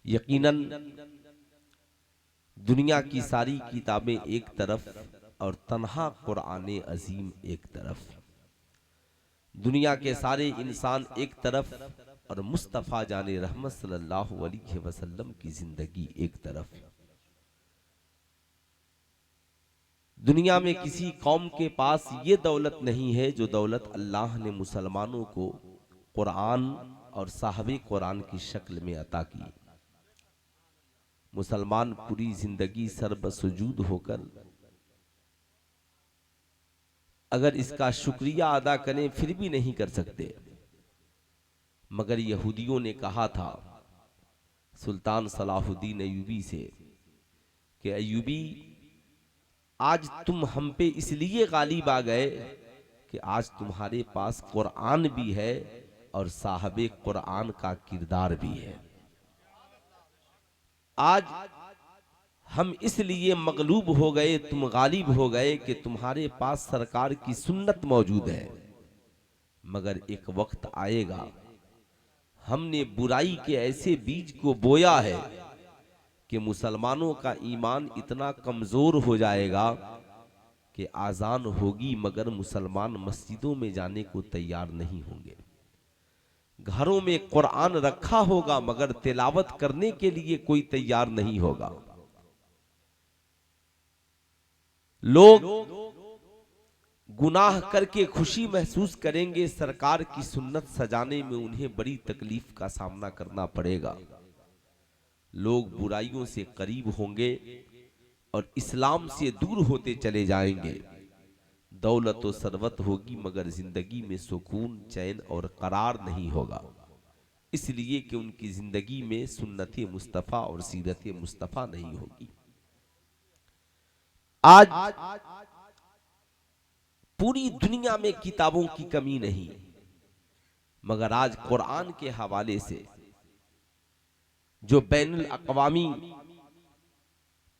यकीनन दुनिया की सारी किताबें एक तरफ और तन्हा कुरान अजीम एक तरफ, दुनिया के सारे इंसान एक तरफ और मुस्तफ़ा जाने रहमत सल्लल्लाहु अलैहि वसल्लम की जिंदगी एक तरफ। दुनिया में किसी कौम के पास ये दौलत नहीं है जो दौलत अल्लाह ने मुसलमानों को कुरान और साहबे कुरान की शक्ल में अता की। मुसलमान पूरी जिंदगी सर्बसुजूद होकर अगर इसका शुक्रिया अदा करें फिर भी नहीं कर सकते। मगर यहूदियों ने कहा था सुल्तान सलाहुद्दीन अय्यूबी से कि अय्यूबी, आज तुम हम पे इसलिए गालिब आ गए कि आज तुम्हारे पास कुरान भी है और साहबे कुरान का किरदार भी है। आज हम इसलिए मगलूब हो गए, तुम गालिब हो गए कि तुम्हारे पास सरकार की सुन्नत मौजूद है। मगर एक वक्त आएगा, हमने बुराई के ऐसे बीज को बोया है कि मुसलमानों का ईमान इतना कमजोर हो जाएगा कि आजान होगी मगर मुसलमान मस्जिदों में जाने को तैयार नहीं होंगे। घरों में कुरान रखा होगा मगर तिलावत करने के लिए कोई तैयार नहीं होगा। लोग गुनाह करके खुशी महसूस करेंगे, सरकार की सुन्नत सजाने में उन्हें बड़ी तकलीफ का सामना करना पड़ेगा। लोग बुराइयों से करीब होंगे और इस्लाम से दूर होते चले जाएंगे। दौलत तो सरवत होगी मगर जिंदगी में सुकून, चैन और करार नहीं होगा, इसलिए कि उनकी जिंदगी में सुन्नत मुस्तफ़ा और सीरत मुस्तफ़ा नहीं होगी। आज पूरी दुनिया में किताबों की कमी नहीं, मगर आज कुरान के हवाले से जो बैनुल अक़वामी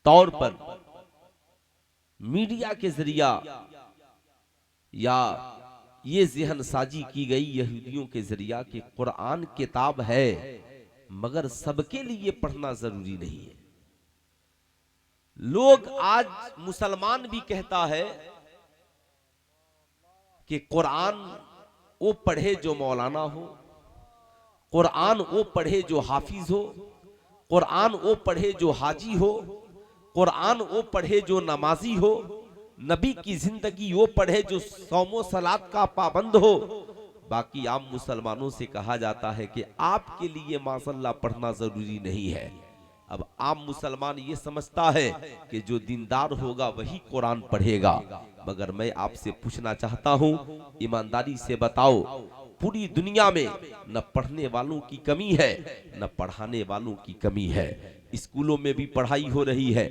तौर पर मीडिया के जरिया या ये ज़हन साजी की गई यहूदियों के जरिया कि कुरान किताब है मगर सबके लिए पढ़ना जरूरी नहीं है। लोग आज मुसलमान भी कहता है कि कुरान वो पढ़े जो मौलाना हो, कुरान वो पढ़े जो हाफिज हो, कुरान वो पढ़े जो हाजी हो, कुरान वो पढ़े जो नमाजी हो, नबी की जिंदगी वो पढ़े जो सौमो सलात का पाबंद हो। बाकी आम मुसलमानों से कहा जाता है कि आपके लिए माशाअल्लाह पढ़ना जरूरी नहीं है। अब आम मुसलमान ये समझता है कि जो दीनदार होगा वही कुरान पढ़ेगा। मगर मैं आपसे पूछना चाहता हूं, ईमानदारी से बताओ, पूरी दुनिया में न पढ़ने वालों की कमी है न पढ़ाने वालों की कमी है। स्कूलों में भी पढ़ाई हो रही है,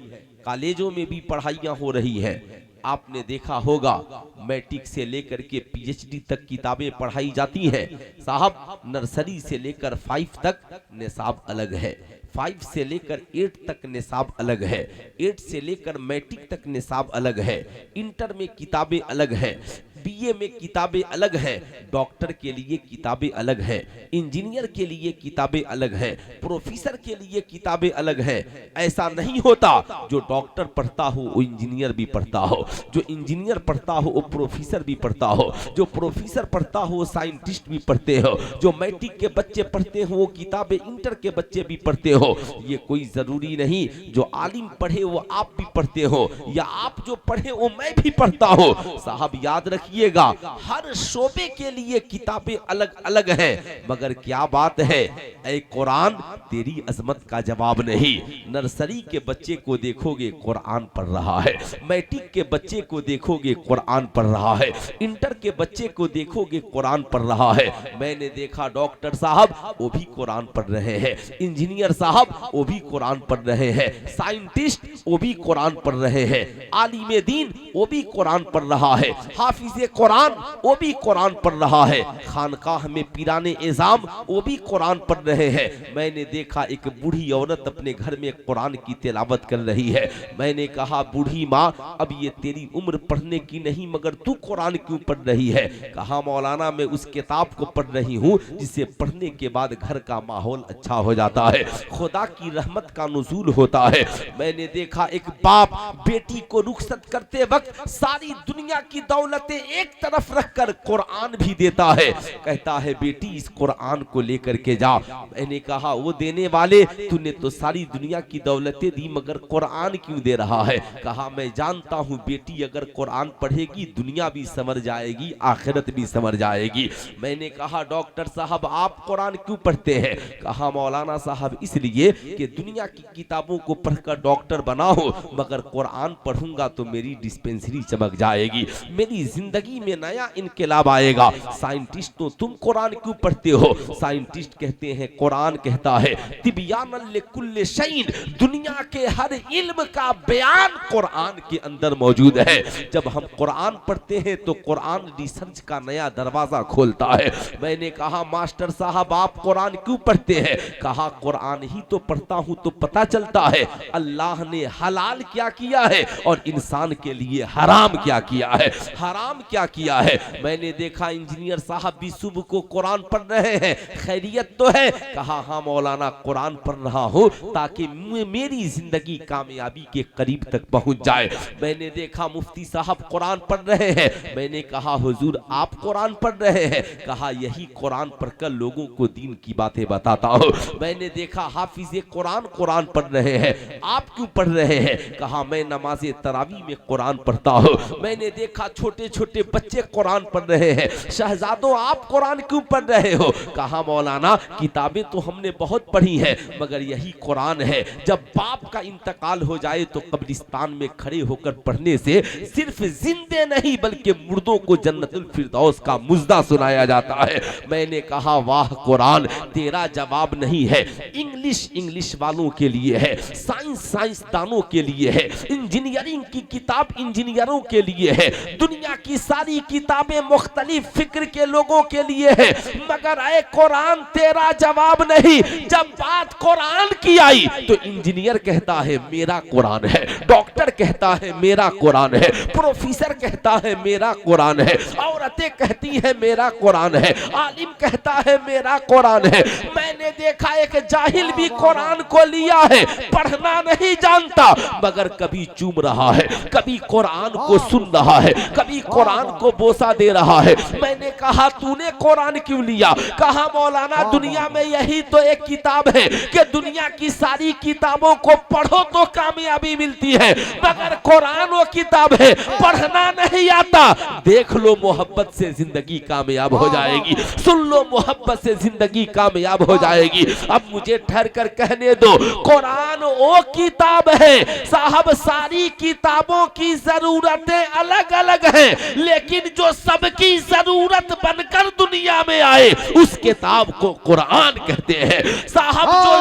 कॉलेजों में भी पढ़ाइयाँ हो रही है। आपने देखा होगा मैट्रिक से लेकर के पीएचडी तक किताबें पढ़ाई जाती हैं। साहब नर्सरी से लेकर 5 तक निसाब अलग है, 5 से लेकर 8 तक निसाब अलग है, 8 से लेकर मैट्रिक तक निसाब अलग है, इंटर में किताबें अलग है, बीए में किताबें अलग है, डॉक्टर के लिए किताबें अलग है, इंजीनियर के लिए किताबें अलग है, प्रोफेसर के लिए किताबें अलग है। ऐसा नहीं होता जो डॉक्टर पढ़ता हो वो इंजीनियर भी पढ़ता हो, जो इंजीनियर पढ़ता हो वो प्रोफेसर भी पढ़ता हो, जो प्रोफेसर पढ़ता हो वो साइंटिस्ट भी पढ़ते हो, जो मैट्रिक के बच्चे पढ़ते हो वो किताबें इंटर के बच्चे भी पढ़ते हो। ये कोई जरूरी नहीं जो आलिम पढ़े वो आप भी पढ़ते हो या आप जो पढ़े वो मैं भी पढ़ता हो। साहब याद रखिएगा, हर शोबे के लिए किताबें अलग अलग हैं। मगर क्या बात है, ऐ कुरान तेरी अजमत का जवाब नहीं। नर्सरी के बच्चे को देखोगे कुरान पढ़ रहा है, मैट्रिक के बच्चे को देखोगे कुरान पढ़ रहा है, इंटर के बच्चे को देखोगे कुरान पढ़ रहा है। मैंने देखा डॉक्टर साहब वो भी कुरान पढ़ रहे हैं, इंजीनियर साहब वो भी कुरान पढ़ रहे हैं, साइंटिस्ट वो भी कुरान पढ़ रहे हैं, आलिम दीन वो भी कुरान पढ़ रहा है, हाफिज कुरान वो भी कुरान पढ़ रहा है, खानकाह में पीराने एजाम वो भी कुरान पढ़ रहे हैं। मैंने देखा एक बूढ़ी औरत अपने घर में कुरान की तिलावत कर रही है। मैंने कहा बूढ़ी माँ, अब ये तेरी उम्र पढ़ने की नहीं मगर तू कुरान क्यों पढ़ रही है? कहा मौलाना मैं उस किताब को पढ़ रही हूँ जिसे पढ़ने के बाद घर का माहौल अच्छा हो जाता है, खुदा की रहमत का नुज़ूल होता है। मैंने देखा एक बाप बेटी को रुखसत करते वक्त सारी दुनिया की दौलतें एक तरफ रखकर कुरान भी देता है, कहता है बेटी इस कुरान को लेकर के जा। मैंने कहा वो देने वाले, तूने तो सारी दुनिया की दौलतें दी मगर कुरान क्यों दे रहा है? कहा मैं जानता हूँ बेटी अगर कुरान पढ़ेगी दुनिया भी संवर जाएगी, आखिरत भी संवर जाएगी। मैंने कहा डॉक्टर साहब आप कुरान क्यों पढ़ते हैं? कहा मौलाना साहब इसलिए कि दुनिया की किताबों को पढ़कर डॉक्टर बना हो मगर कुरान पढ़ूंगा तो मेरी डिस्पेंसरी चमक जाएगी, मेरी जिंदगी में नया इनकलाब आएगा। साइंटिस्टों तुम कुरान क्यों पढ़ते हो? साइंटिस्ट कहते हैं कुरान कहता है तिबियानन लिकुल्लि शैइन, दुनिया के हर इल्म का बयान कुरान के अंदर मौजूद है। जब हम कुरान पढ़ते हैं तो कुरान रिसर्च का नया दरवाजा खोलता है। मैंने कहा मास्टर साहब आप कुरान क्यों पढ़ते हैं? कहा कुरान ही तो पढ़ता हूं तो पता चलता है अल्लाह ने हलाल क्या किया है और इंसान के लिए हराम क्या किया है, हराम क्या किया है। मैंने देखा इंजीनियर साहब भी सुबह को कुरान पढ़ रहे हैं, खैरियत तो है? कहा हाँ मौलाना कुरान पढ़ रहा हूं ताकि मेरी जिंदगी कामयाबी के करीब तक पहुंच जाए। मैंने देखा मुफ्ती साहब कुरान पढ़ रहे हैं। मैंने कहा हुजूर आप कुरान पढ़ रहे हैं? कहा यही कुरान पढ़कर लोगों को दीन की बातें बताता हूं। मैंने देखा हाफिज़े कुरान कुरान पढ़ रहे हैं, आप क्यों पढ़ रहे हैं? कहा मैं नमाज़े तरावी में कुरान पढ़ता हूं। मैंने देखा छोटे छोटे बच्चे कुरान पढ़ रहे हैं, शहजादों आप कुरान क्यों पढ़ रहे हो? कहा मौलाना किताबें तो हमने बहुत पढ़ी है मगर यही कुरान है, जब बाप का इंतकाल हो जाए तो कब्रिस्तान में खड़े होकर पढ़ने से सिर्फ जिंदे नहीं बल्कि मुर्दों को जन्नतुल फिरदौस का मुजदा सुनाया जाता है। मैंने कहा वाह कुरान तेरा जवाब नहीं है, इंग्लिश वालों के लिए है, साइंसदानों के लिए है, इंजीनियरिंग की किताब इंजीनियरों के लिए है, दुनिया की सारी किताबें मुख्तलिफ फिक्र के लोगों के लिए है मगर ऐ कुरान तेरा जवाब नहीं। जब बात कुरान की आई तो इंजीनियर कहता है मेरा कुरान है, डॉक्टर कहता है मेरा कुरान है, प्रोफेसर कहता है मेरा कुरान है, औरतें कहती है मेरा कुरान है, आलिम कहता है मेरा कुरान है। मैंने देखा एक जाहिल भी कुरान को लिया है, पढ़ना नहीं जानता मगर कभी चूम रहा है, कभी कुरान को सुन रहा है, कभी कुरान को बोसा दे रहा है। मैंने कहा तूने कुरान क्यों लिया? कहा मौलाना दुनिया में यही तो एक किताब है कि दुनिया की सारी किताबों को पढ़ो तो कामयाबी मिलती है मगर कुरान वो किताब है पढ़ना नहीं आता। देख लो मोहब्बत से जिंदगी कामयाब हो जाएगी, सुन लो मोहब्बत से जिंदगी कामयाब हो जाएगी। अब मुझे ठहर कर कहने दो, कुरान वो किताब है साहब, सारी किताबों की जरूरतें अलग अलग हैं लेकिन जो सबकी जरूरत बनकर दुनिया में आए उस किताब को कुरान कहते हैं साहब। जो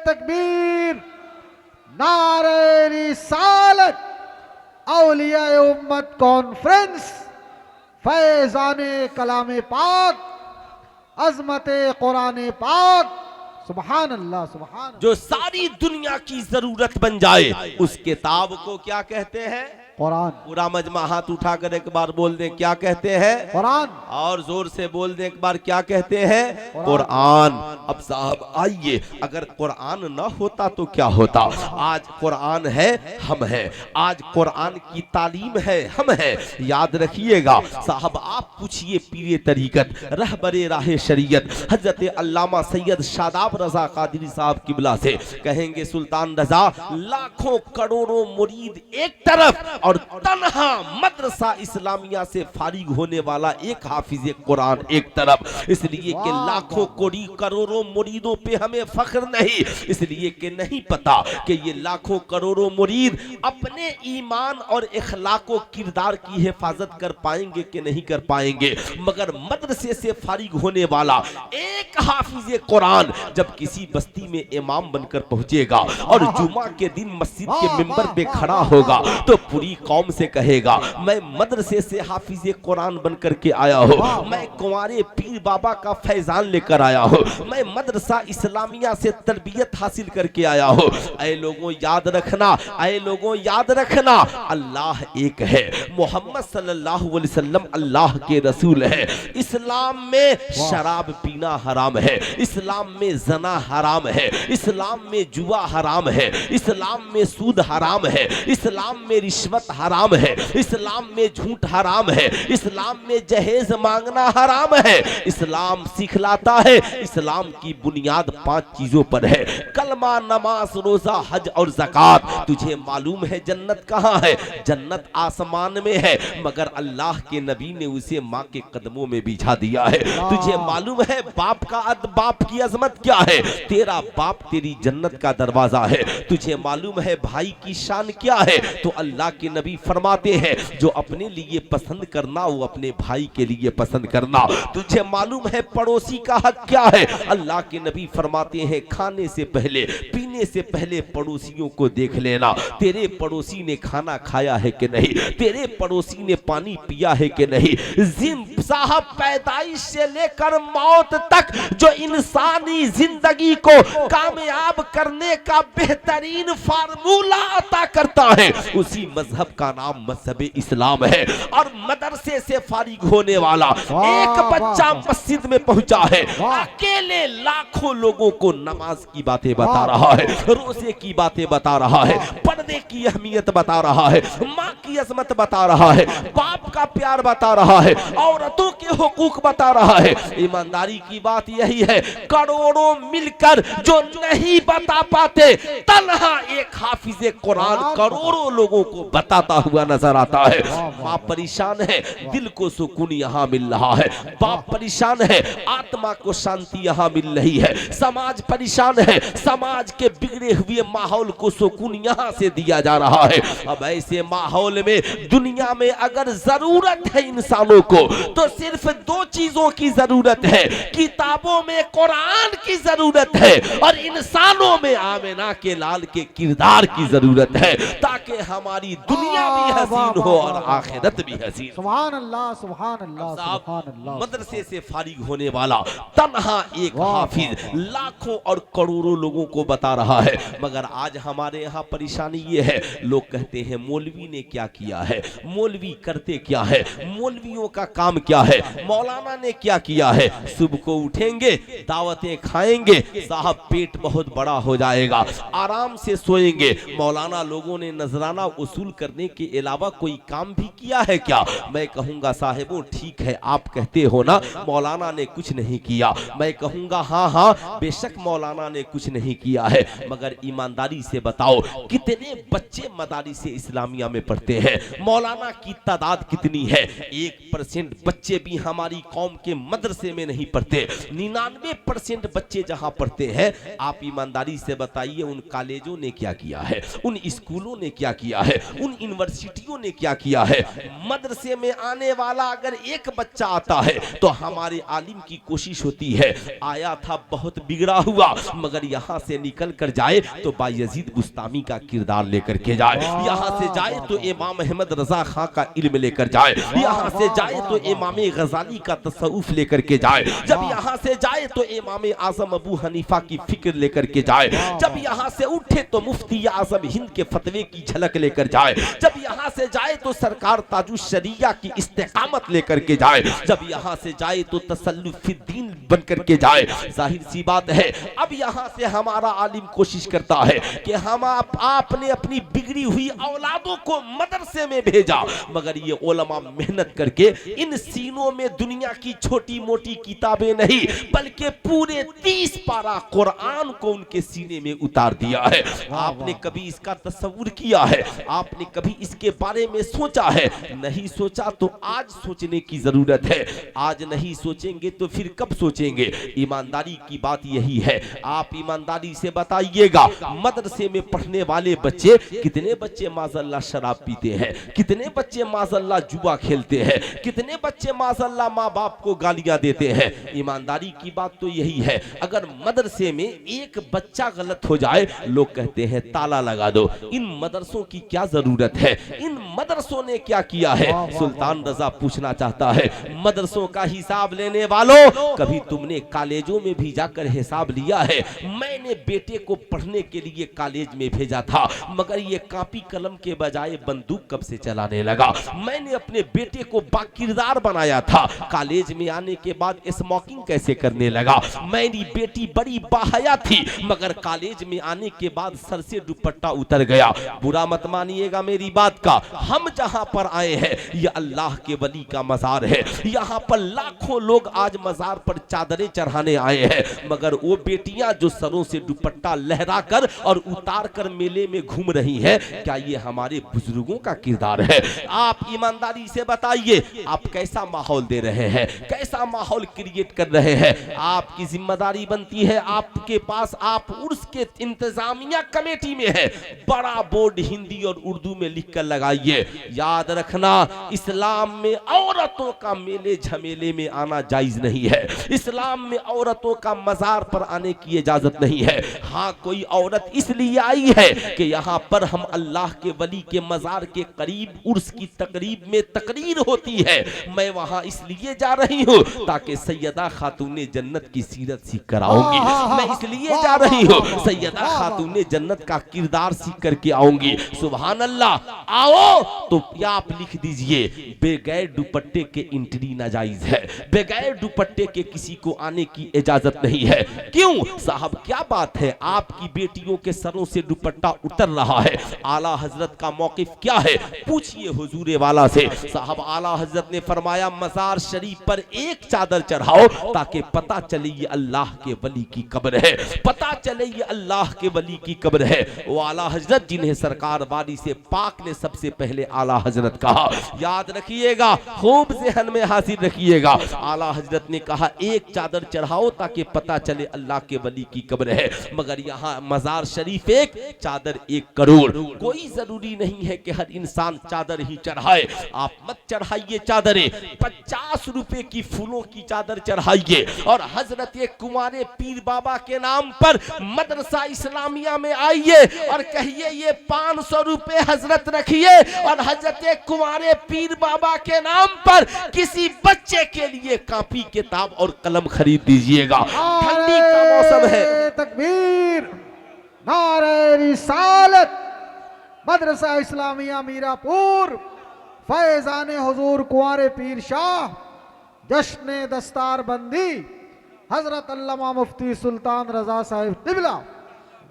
तकबीर, नारे रिसालत, औलिया उम्मत कॉन्फ्रेंस, फैजाने कलाम पाक, अजमते कुरान पाक, सुभान अल्लाह सुभान। जो सारी दुनिया की जरूरत बन जाए उस किताब को क्या कहते हैं? कुरान। पूरा मजमा हाथ उठाकर एक बार बोल दे क्या कहते हैं? कुरान। और जोर से बोल दे एक बार क्या कहते हैं? कुरान। अब साहब आइए, अगर कुरान ना होता तो क्या होता? आज कुरान है हम हैं, आज कुरान की तालीम है हम हैं। याद रखिएगा साहब, आप पूछिए पीरे तरीकत रहबरे राह शरीयत हजरत अल्लामा सैयद शादाब रजा कादरी साहब किबला से, कहेंगे सुल्तान रजा लाखों करोड़ों मुरीद एक तरफ और तन्हा मदरसा इस्लामिया से फारिग होने वाला एक हाफिज कुरान एक तरफ। इसलिए कि लाखों कोड़ी करोड़ों मुरीदों पे हमें फख्र नहीं, इसलिए कि नहीं पता कि ये लाखों करोड़ों मुरीद अपने ईमान और इखलाक व किरदार की हिफाजत कर पाएंगे कि नहीं कर पाएंगे। मगर मदरसे से फारिग होने वाला एक हाफिज कुरान जब किसी बस्ती में इमाम बनकर पहुंचेगा और जुमा के दिन मस्जिद के मिंबर पे खड़ा होगा तो पूरी खुदी कौम से कहेगा, मैं मदरसे से हाफिज कुरान बन करके आया हूँ, मैं कुंवारे पीर बाबा का फैजान लेकर आया हूँ, मैं मदरसा इस्लामिया से तरबियत हासिल करके आया हूँ। ऐ लोगों याद रखना, ऐ लोगों याद रखना, अल्लाह एक है, मोहम्मद सल्लल्लाहु अलैहि वसल्लम अल्लाह के रसूल है। इस्लाम में शराब पीना हराम है, इस्लाम में जना हराम है, इस्लाम में जुआ हराम है, इस्लाम में सूद हराम है, इस्लाम में रिश्वत हराम है, इस्लाम में झूठ हराम है, इस्लाम में जहेज मांगना हराम है। इस्लाम सिखलाता है, इस्लाम की बुनियाद 5 चीजों पर है, कलमा, नमाज, रोजा, हज और ज़कात। तुझे मालूम है जन्नत कहाँ है? जन्नत आसमान में है, मगर अल्लाह के नबी ने उसे माँ के कदमों में बिछा दिया है। तुझे मालूम है बाप की अजमत क्या है? तेरा बाप तेरी जन्नत का दरवाजा है। तुझे मालूम है भाई की शान क्या है? तो अल्लाह के नबी फरमाते हैं, जो अपने लिए पसंद करना वो अपने भाई के लिए पसंद करना। तुझे मालूम है पड़ोसी का हक क्या है? अल्लाह के नबी फरमाते हैं, खाने से पहले, पीने से पहले पड़ोसियों को देख लेना, तेरे पड़ोसी ने खाना खाया है कि नहीं, तेरे पड़ोसी ने पानी पिया है कि नहीं। साहब पैदाइश से लेकर मौत तक जो इंसानी जिंदगी को कामयाब करने का बेहतरीन फार्मूला अता करता है, उसी मजहब का नाम मजहब इस्लाम है। और मदरसे से फारिग होने वाला एक बच्चा मस्जिद में पहुंचा है, अकेले लाखों लोगों को नमाज की बातें बता रहा है, रोजे की बातें बता रहा है, पर्दे की अहमियत बता रहा है, माँ की अजमत बता रहा है, बाप का प्यार बता रहा है, औरतों के हुकूक बता रहा है। ईमानदारी की बात यही है, करोड़ों मिलकर जो नहीं बता पाते, तन्हा एक हाफिज कुरान करोड़ों लोगों को बताता हुआ नजर आता है। माँ परेशान है, दिल को सुकून यहाँ मिल रहा है, बाप परेशान है, आत्मा को शांति यहाँ मिल रही है, समाज परेशान है, समाज के बिगड़े हुए माहौल को सुकून यहाँ से दिया जा रहा है। अब ऐसे माहौल में दुनिया में अगर जरूरत है इंसानों को, तो सिर्फ 2 चीजों की जरूरत है, किताबों में कुरान की जरूरत है और इंसानों में आमिना के लाल के किरदार की जरूरत है, ताकि हमारी दुनिया भी हसीन हो और आखिरत भी हसीन। सुभान अल्लाह, सुभान अल्लाह, सुभान अल्लाह। मदरसे से फारिग होने वाला तन्हा एक हाफिज लाखों और करोड़ों लोगों को बता रहा है। मगर आज हमारे यहाँ परेशानी ये है, लोग कहते हैं मौलवी ने क्या किया है, मौलवी करते क्या है, मौलवियों का काम क्या है, मौलाना ने क्या किया है। सुबह को उठेंगे, दावतें खाएंगे, साहब पेट बहुत बड़ा हो जाएगा, आराम से सोएंगे। मौलाना लोगों ने नजराना वसूल करने के अलावा कोई काम भी किया है क्या? मैं कहूंगा साहिबों ठीक है, आप कहते हो ना मौलाना ने कुछ नहीं किया, मैं कहूंगा हाँ हाँ बेशक मौलाना ने कुछ नहीं किया है, मगर ईमानदारी से बताओ कितने बच्चे मदारिस इस्लामिया में पढ़ते हैं? मौलाना की तादाद कितनी है? 1% बच्चे भी हमारी कौम के मदरसे में नहीं पढ़ते। 99% बच्चे जहां पढ़ते हैं, आप ईमानदारी से बताइए उन कॉलेजों ने क्या किया है, उन स्कूलों ने क्या किया है, उन यूनिवर्सिटियों ने क्या किया है? मदरसे में आने वाला अगर एक बच्चा आता है तो हमारे आलिम की कोशिश होती है, आया था बहुत बिगड़ा हुआ, मगर यहाँ से निकल कर जाए तो बायजीद बुस्तामी का किरदार लेकर के जाए, यहाँ से जाए तो इमाम अहमद रजा खां का इल्म लेकर जाए, यहाँ से जाए तो इमाम गजाली का तसव्वुफ लेकर के जाए, जब यहाँ से जाए तो इमाम आजम अबू हनीफा की फिक्र लेकर के जाए, जब यहाँ से उठे तो मुफ्ती आजम हिंद के फतवे की झलक लेकर जाए, जब यहाँ से जाए तो सरकार ताजुश शरिया की इस्तेकामत लेकर के जाए, जब यहाँ से जाए तो तसल्लुफिद्दीन बनकर के जाए। जाहिर सी बात है, अब यहाँ से हमारा आलिम कोशिश करता है कि हम आपने अपनी बिगड़ी हुई औलादों को मदरसे में भेजा, मगर ये उलमा मेहनत करके इन सीनों में दुनिया की छोटी मोटी किताबें नहीं बल्कि पूरे 30 पारा कुरान को उनके सीने में उतार दिया है। आपने कभी इसका तस्वुर किया है? आपने कभी इसके बारे में सोचा है? नहीं सोचा तो आज सोचने की जरूरत है। आज नहीं सोचेंगे तो फिर कब सोचेंगे? ईमानदारी की बात यही है। आप ईमानदारी से बताइएगा, मदरसे में पढ़ने वाले बच्चे, कितने बच्चे माज़अल्लाह शराब पीते हैं, कितने बच्चे माज़अल्लाह जुआ खेलते हैं, कितने बच्चे माज़अल्लाह माँ बाप को गालियां देते हैं। ईमानदारी की बात तो यही है। अगर मदरसे में एक बच्चा गलत हो जाए, लोग कहते हैं ताला लगा दो। इन मदरसों की क्या जरूरत है? इन मदरसों ने क्या किया है? सुल्तान रजा पूछना चाहता है, मदरसों का हिसाब लेने वालों, कभी तुमने कॉलेजों में भी जाकर हिसाब लिया है? मैंने बेटे को पढ़ने के लिए कॉलेज में भेजा था, मगर ये कॉपी कलम के बजाय बंदूक कब से चलाने लगा। मैंने अपने बेटे को बाकिरदार बनाया था, कॉलेज में आने के बाद स्मोकिंग कैसे करने लगा। मेरी बेटी बड़ी बाहया थी, मगर कॉलेज में आने के बाद सर से दुपट्टा उतर गया। बुरा मत मानिएगा मेरी बात का, हम जहां पर आए हैं ये अल्लाह के वली का मजार है। यहाँ पर लाखों लोग आज मजार पर चादरें चढ़ाने आए हैं, मगर वो बेटियां जो सरों से दुपट्टा लहरा कर और उतार कर मेले में घूम रही हैं, क्या ये हमारे बुजुर्गों का किरदार है? आप ईमानदारी से बताइए, आप कैसा माहौल दे रहे हैं, कैसा माहौल क्रिएट कर रहे हैं? आपकी जिम्मेदारी बनती है, आपके पास, आप उर्स के इंतजामिया कमेटी में है, बड़ा बोर्ड हिंदी और उर्दू में लिखकर लगाइए। याद रखना, इस्लाम में औरतों का मेले झमेले में आना जायज नहीं है। इस्लाम में औरतों का मजार पर आने की इजाजत नहीं है। हाँ, कोई औरत इसलिए आई है कि यहाँ पर हम अल्लाह के वली के मजार के करीब उर्स की तकरीब में तकरीर होती है, मैं वहां इसलिए जा रही हूँ ताकि सैयदा खातूने जन्नत की सीरत सीख कर आऊंगी। मैं इसलिए जा रही हूँ, सैयदा खातूने जन्नत का किरदार सीख करके आऊंगी। सुभान अल्लाह। आओ तो या आप लिख दीजिए, बेगैर दुपट्टे के एंट्री नाजायज है, बेगैर दुपट्टे के किसी को आने की इजाजत नहीं है। क्यों साहब, क्या बात है? आपकी बेटियों के सरों से दुपट्टा उतर रहा है, आला हजरत का मौकिफ क्या है? पूछिए हुजूरे वाला से। साहब, आला हजरत ने फरमाया, मजार शरीफ पर एक चादर चढ़ाओ ताकि पता चले ये अल्लाह के वली की कब्र है, पता चले ये अल्लाह के वली की कब्र है। वो आला हजरत जिन्हें सरकार वाली से पाक ने सबसे पहले आला हजरत कहा, याद रखिएगा, खूब ज़हन में हासिल रखिएगा। आला हजरत ने कहा, एक चादर चढ़ाओ ताकि पता चले अल्लाह के वली की कब्र है, मगर यहाँ मजार शरीफ एक, चादर 1 करोड़। कोई जरूरी नहीं है कि हर इंसान चादर ही चढ़ाए। आप मत चढ़ाइए चादरें, 50 रुपए की फूलों की चादर चढ़ाइए और हजरत कुंवारे पीर बाबा के नाम पर मदरसा इस्लामिया में आइए और कहिए ये 500 रुपए हजरत रखिए और हजरत कुंवारे पीर बाबा के नाम पर किसी बच्चे के लिए कॉपी किताब और कलम खरीद दीजिएगा। ठंडी का मौसम है। तकबीर, नारे रिसालत, मदरसा इस्लामिया मीरापुर, फैजान हुजूर कुंवारे पीर शाह, जश्न दस्तार बंदी हजरत अल्लामा मुफ्ती सुल्तान रजा साहिब तिबला।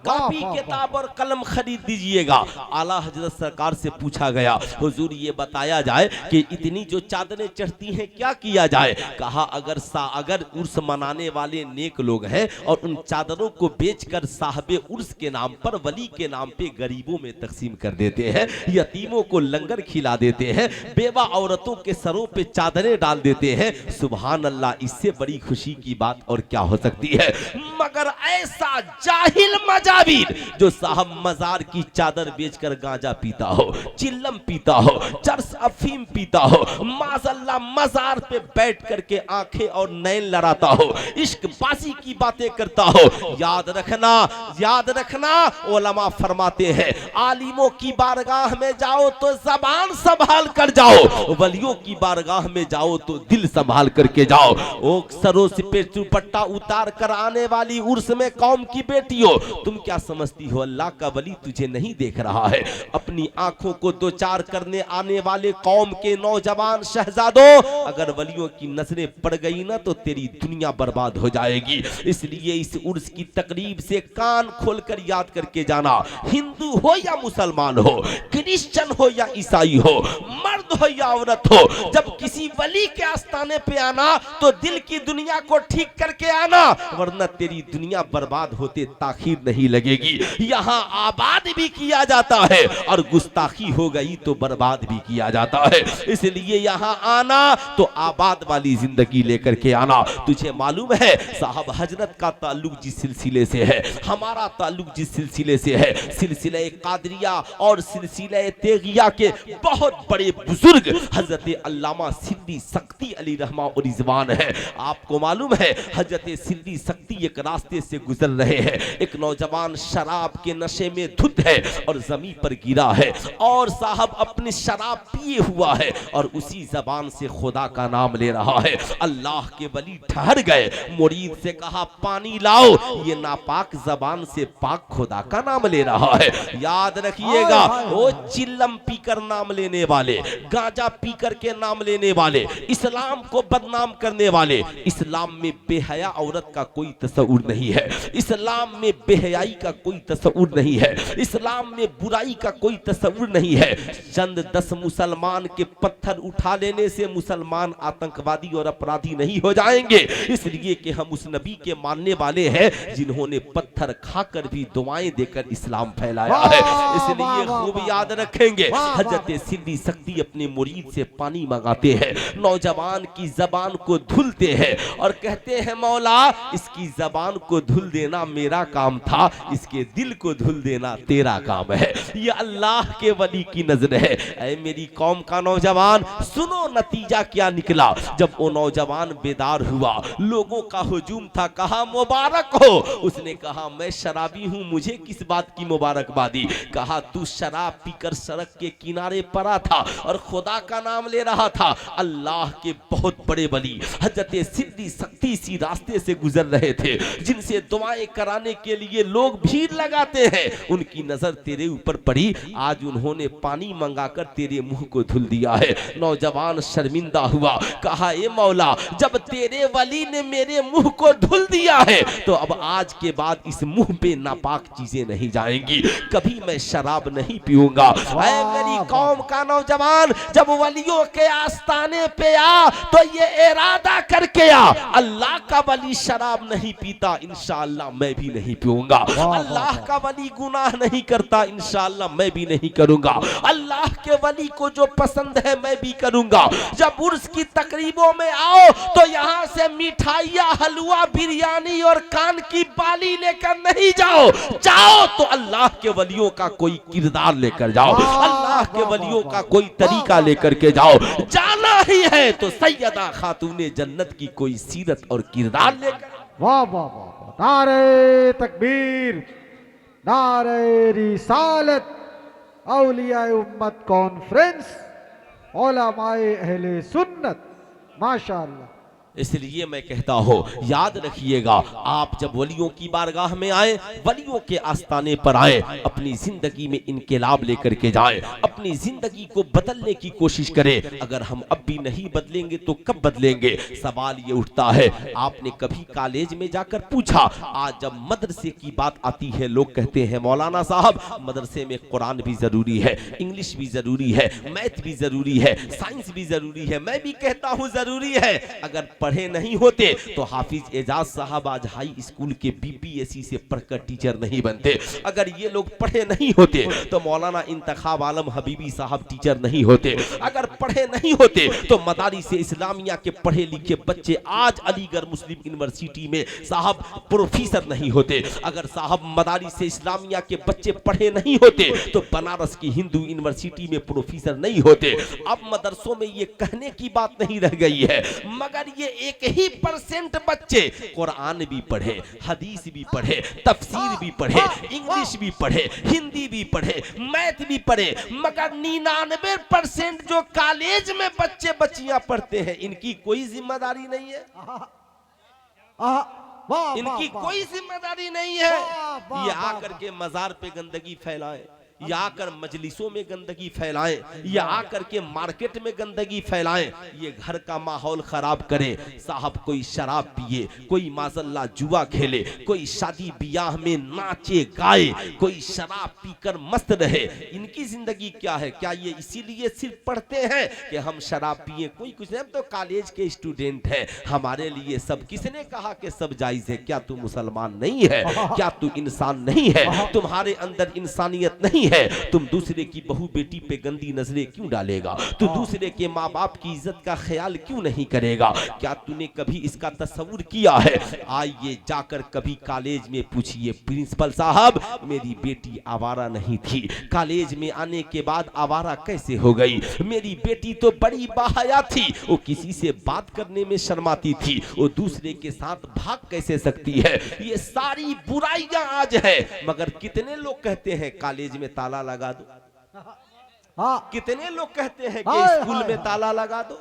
कॉपी किताब और कलम खरीद दीजिएगा। आला हजरत सरकार से पूछा गया, हुजूर ये बताया जाए कि इतनी जो चादरें चढ़ती हैं क्या किया जाए? कहा, अगर उर्स मनाने वाले नेक लोग हैं और उन चादरों को बेचकर साहबे उर्स के नाम पर, वली के नाम पे गरीबों में तकसीम कर देते हैं, यतीमों को लंगर खिला देते हैं, बेवा औरतों के सरों पे चादरें डाल देते हैं, सुभान अल्लाह, इससे बड़ी खुशी की बात और क्या हो सकती है? मगर ऐसा जाहिल जो साहब मजार की चादर बेचकर गांजा पीता हो, चिल्लम पीता हो, चरस अफीम पीता हो, माज़अल्लाह मजार पे बैठ करके आंखें और नैन लड़ाता हो, इश्क बाजी की बातें करता हो, याद रखना, याद रखना, उलमा फरमाते हैं, आलिमों की बारगाह में जाओ तो जबान संभाल कर जाओ, वलियों की बारगाह में जाओ तो दिल संभाल करके जाओ। ओ सरों से पे दुपट्टा उतार कर आने वाली उर्स में कौम की बेटियों, तुम क्या समझती हो अल्लाह का वली तुझे नहीं देख रहा है? अपनी आंखों को दो चार करने आने वाले कौम के नौजवान शहजादों, अगर वलियों की नजरें पड़ गई ना तो तेरी दुनिया बर्बाद हो जाएगी। इसलिए इस उर्स की तकरीब से कान खोलकर याद करके जाना, हिंदू हो या मुसलमान हो, क्रिश्चियन हो या ईसाई हो, मर्द हो या औरत हो, जब किसी वली के आस्थाने पे आना तो दिल की दुनिया को ठीक करके आना, वरना तेरी दुनिया बर्बाद होते ताखीर नहीं लगेगी। यहाँ आबाद भी किया जाता है और गुस्ताखी हो गई तो बर्बाद भी किया जाता है। इसलिए यहाँ आना तो आबाद वाली जिंदगी लेकर के आना। तुझे मालूम है साहब हजरत का ताल्लुक जिस सिलसिले से है, हमारा ताल्लुक जिस सिलसिले से है, सिलसिले कादरिया और सिलसिला तेगिया के बहुत बड़े बुजुर्ग हजरत अल्लामा सिद्दी सक्ती अली रहमा और रिजवान है। आपको मालूम है हजरत सिद्दी सक्ती एक रास्ते से गुजर रहे हैं, एक नौजवान शराब के नशे में धुत है और जमीन पर गिरा है और साहब अपनी शराब पिए हुआ है और उसी जबान से खुदा का नाम ले रहा है। अल्लाह के वली ठहर गए, मुरीद से कहा पानी लाओ, ये नापाक जबान से पाक खुदा का नाम ले रहा है। याद रखिएगा वो चिल्लम पीकर नाम लेने वाले, गांजा पीकर के नाम लेने वाले, इस्लाम को बदनाम करने वाले, इस्लाम में बेहया औरत का कोई तस्वुर नहीं है, इस्लाम में बेहयाई का कोई तस्वुर नहीं है, इस्लाम में बुराई का कोई तस्वुर नहीं है। चंद 10 मुसलमान के पत्थर उठा लेने से मुसलमान आतंकवादी और अपराधी नहीं हो जाएंगे, इसलिए कि हम उस नबी के मानने वाले हैं जिन्होंने पत्थर खाकर भी दुआएं देकर इस्लाम फैलाया है। इसलिए खूब याद रखेंगे हजरत सिद्दी सक्ती अपने मुरीद से पानी मंगाते हैं, नौजवान की जबान को धुलते हैं और कहते हैं मौला इसकी जबान को धुल देना मेरा काम था, इसके दिल को धुल देना तेरा काम है। ये अल्लाह के वली की नजर है। ऐ मेरी कौम का नौजवान सुनो नतीजा क्या निकला। जब वो नौजवान बेदार हुआ, लोगों का हुजूम था, कहा मुबारक हो। उसने कहा मैं शराबी हूं, मुझे किस बात की मुबारकबादी। कहा तू शराब पीकर सड़क के किनारे पड़ा था और खुदा का नाम ले रहा था। अल्लाह के बहुत बड़े वली हजरत सिद्दी सक्ती सी रास्ते से गुजर रहे थे जिनसे दुआएं कराने के लिए लोग भीड़ लगाते हैं, उनकी नजर तेरे ऊपर पड़ी, आज उन्होंने पानी मंगाकर तेरे मुंह को धुल दिया है। नौजवान शर्मिंदा हुआ, कहा ए मौला जब तेरे वली ने मेरे मुंह को धुल दिया है तो अब आज के बाद इस मुंह पे नापाक चीजें नहीं जाएंगी, कभी मैं शराब नहीं पीऊंगा। ऐ मेरी कौम का नौजवान जब वलियों के आस्थाने पे आ तो ये इरादा करके आ, अल्लाह का वली शराब नहीं पीता, इंशाअल्लाह मैं भी नहीं पीऊंगा। अल्लाह का वली गुनाह नहीं करता, इंशाअल्लाह मैं भी नहीं करूंगा। अल्लाह के वली को जो पसंद है मैं भी करूंगा। जब उर्स की तकरीबों में आओ तो यहाँ से मिठाइयाँ, हलवा, बिरयानी और कान की बाली लेकर नहीं जाओ, जाओ तो अल्लाह के वलियों का कोई किरदार लेकर जाओ, अल्लाह के वलियों का कोई तरीका लेकर के जाओ। जाना ही है तो सैयदा खातूने जन्नत की कोई सीरत और किरदार लेकर। वाह वाह वाह, नारे तकबीर, नारे रिसालत, औलिया उम्मत कॉन्फ्रेंस, उलमाए अहले सुन्नत, माशाअल्लाह। इसलिए मैं कहता हूँ याद रखिएगा, आप जब वलियों की बारगाह में आए, वलियों के आस्थाने पर आए, अपनी जिंदगी में इनकलाब लेकर के जाए, अपनी जिंदगी को बदलने की कोशिश करें। अगर हम अब भी नहीं बदलेंगे तो कब बदलेंगे। सवाल ये उठता है, आपने कभी कॉलेज में जाकर पूछा? आज जब मदरसे की बात आती है लोग कहते हैं मौलाना साहब मदरसे में कुरान भी जरूरी है, इंग्लिश भी जरूरी है, मैथ भी जरूरी है, साइंस भी जरूरी है। मैं भी कहता हूँ जरूरी है। अगर पढ़े नहीं होते तो हाफिज एजाज साहब आज हाई स्कूल के बीपीएससी से पढ़कर टीचर नहीं बनते। अगर ये लोग पढ़े नहीं होते तो मौलाना इंतखाब आलम हबीबी साहब टीचर नहीं होते। अगर पढ़े नहीं होते तो मदारिस इस्लामिया के पढ़े लिखे बच्चे आज अलीगढ़ मुस्लिम यूनिवर्सिटी में साहब प्रोफेसर नहीं होते। अगर साहब मदारिस इस्लामिया के बच्चे पढ़े नहीं होते तो बनारस की हिंदू यूनिवर्सिटी में प्रोफेसर नहीं होते। अब मदरसों में ये कहने की बात नहीं रह गई है, मगर ये 1% बच्चे कुरान भी पढ़े, हदीस भी पढ़े, तफसीर भी पढ़े, इंग्लिश भी पढ़े, हिंदी भी पढ़े, मैथ भी पढ़े, मगर 99% जो कॉलेज में बच्चे बच्चियां पढ़ते हैं इनकी कोई जिम्मेदारी नहीं है, इनकी कोई जिम्मेदारी नहीं है। ये आकर के मजार पे गंदगी फैलाएं, या आकर मजलिसों में गंदगी फैलाएं, या आकर के मार्केट में गंदगी फैलाएं, ये घर का माहौल खराब करें। साहब कोई शराब पिए, कोई माजल्ला जुआ खेले, कोई शादी ब्याह में नाचे गाए, कोई शराब पीकर मस्त रहे, इनकी जिंदगी क्या है? क्या ये इसीलिए सिर्फ पढ़ते हैं कि हम शराब पिए? कोई कुछ नहीं, हम तो कॉलेज के स्टूडेंट हैं, हमारे लिए सब। किसने कहा कि सब जायज है? क्या तू मुसलमान नहीं है? क्या तू इंसान नहीं है? तुम्हारे अंदर इंसानियत नहीं है? है, तुम दूसरे की बहू बेटी पे गंदी नजरें क्यों डालेगा? तू दूसरे के माँ बाप की इज्जत का ख्याल क्यों नहीं करेगा? क्या तूने कभी इसका तस्वुर किया है? आइए जाकर कभी कॉलेज में पूछिए, प्रिंसिपल साहब मेरी बेटी आवारा नहीं थी, कॉलेज में आने के बाद आवारा कैसे हो गई? मेरी बेटी तो बड़ी बाहया थी, वो किसी से बात करने में शर्माती थी, वो दूसरे के साथ भाग कैसे सकती है? ये सारी बुराइयां आज है, मगर कितने लोग कहते हैं कॉलेज में ताला लगा दो, कितने लोग कहते हैं कि स्कूल में ताला लगा दो।